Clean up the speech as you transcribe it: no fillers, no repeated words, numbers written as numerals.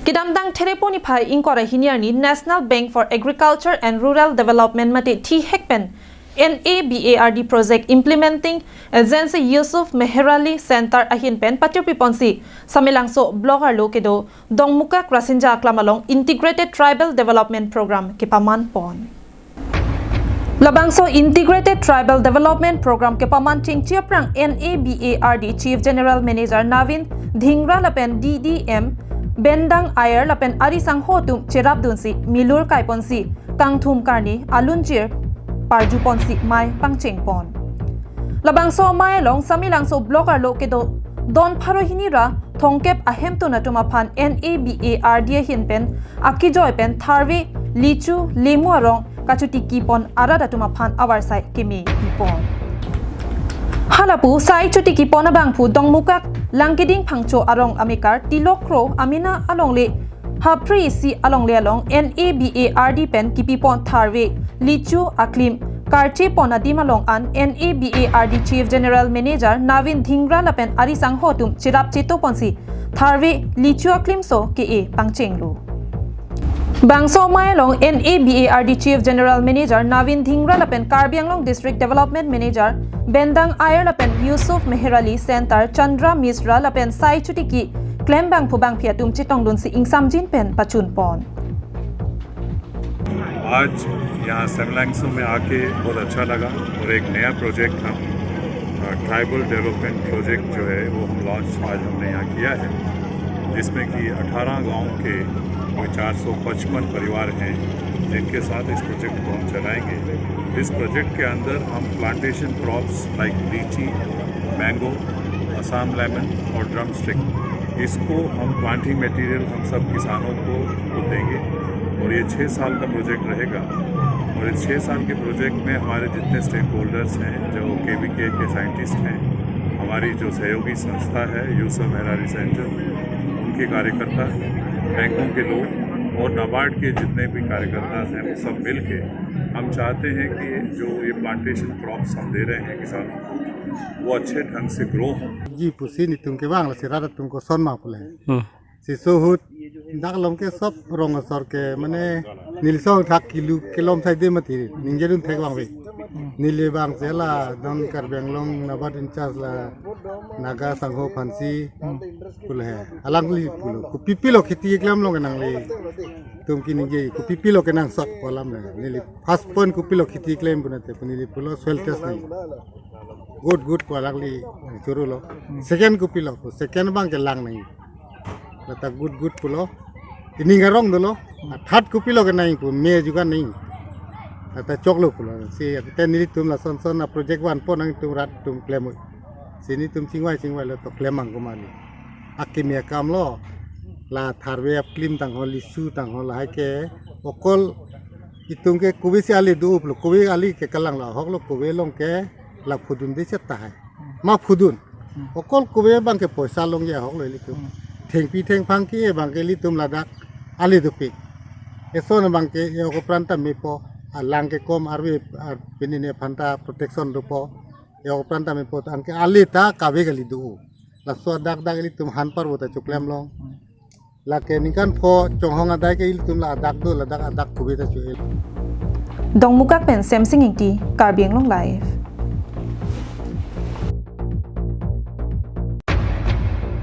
Kidamdang teleponi phai inkora hiniarni National Bank for Agriculture and Rural Development mate T Hekpen NABARD project implementing agency Yusuf Meherali Center ahin pen patipi ponsi samilangso blogger lokedo Dokmoka Krasinja klamalong Integrated Tribal Development Program kapaman pon. Labangso Integrated Tribal Development Program kapaman chingchiaprang NABARD Chief General Manager Navin Dhingra lapen DDM Bendang ayer lapen arisang hotum cherap dunsi milur kai ponsi kangthum karni alunjir parju ponsi mai pangcheng pon. Labangso mai long samilangso blogger lokedo don pharohinira thongkep ahem to natuma phan NABARD hinpen akijoy pen tharve lichu lemu arong kachuti kipon arada tuma phan our side kemi pon. Halapu sai chuti kipon abangphu Dokmoka Langkiding Pangcho arong amikar tilokro amina alongle hapri si alongle along NABARD pen kipipon tharve lichu aklim karche ponadim along an NABARD Chief General Manager Navin Dhingra lapen arisang hotum chirap cheto ponsi tharve lichu aklim so ke pangchenglu. Bangso Mailong NABARD Chief General Manager Navin Dhingra lapen Karbianglong District Development Manager Bendang ayer lapen Yusuf Meherali Center Chandra Misra lapen Sai Chutiki Klembang Phubang Phiatum Chitong Dun si Ingsamjin pen pachun pon. आज यहाँ सेमलैंगसो में आके बहुत अच्छा लगा और एक नया प्रोजेक्ट हम ट्राइबल डेवलपमेंट प्रोजेक्ट जो है वो हम लॉन्च आज हमने यहाँ किया है जिसमें कि 18 गांव के कोई 455 परिवार हैं जिनके साथ इस प्रोजेक्ट को हम चलाएंगे। इस प्रोजेक्ट के अंदर हम प्लांटेशन क्रॉप्स लाइक लीची, मैंगो, असम लेमन और ड्रम स्टिक इसको हम प्लांटिंग मटेरियल हम सब किसानों को देंगे और ये 6 साल का प्रोजेक्ट रहेगा। और इस 6 साल के प्रोजेक्ट में हमारे जितने स्टेक होल्डर्स हैं जो KVK के साइंटिस्ट हैं, हमारी जो सहयोगी संस्था है यूसुफ मेहराली सेंटर उनके कार्यकर्ता, बैंकों के लोग और नाबार्ड के जितने भी कार्यकर्ता हैं वो सब मिल के हम चाहते हैं कि जो ये प्लांटेशन क्रॉप्स हम दे रहे हैं किसानों को वो अच्छे ढंग से ग्रो हो। जी पुसी नि तुमके बांगला सिरादा तुमको सोनमा पुले सिसोहुत दागलम के सब रंग सर के माने निलसों थाक किलोम साइडे मती निंजेरुन थे बांगवे नीले बांग सेला दन कर बेंगलों नबाद इंचार्ज ला नागा संघो फंसी पुल है अलंगली पुल को पिपिलो खेती एकलम लोग नंगले तुम की निजे को पिपिलो के नंग सक पलम ने नीले फर्स्ट पॉइंट को पिलो खेती क्लेम बनते नीले पुलो सोइल टेस्ट नहीं गुड को अलंगली चुरू लो सेकंड को पिलो को सेकंड बांग के लांग नहीं लता good पुलो ini garong dulu third ko pilo ke nai ko me juga nai ata choklo pulo si ate nili tum la son na project wan pon ang tum rat tum klem sini tum singwai lo to klemang ko mali akimia kam lo la tharwe klim tang holi su tang hol hai ke okol itung ke kubi si ali du pulo kubi ali ke kalang la hok lo kubi long ke la phudun de chata hai ma phudun okol kubi bang ke poisa long ya hok lo li tum theng phang ki bang ke li tum ladak ali dupik eso na bang ke yo ko pranta me po alang ke kom arwe pinine phanta protection rupo yo ko pranta me po an ke ali ta kabe gali du la so dak gali tum han par bota chuklem long la ke nikan pho chonghong adai ke il tum la dak do la dak kubi ta chu Dokmoka pen semsing ingti Karbianglong live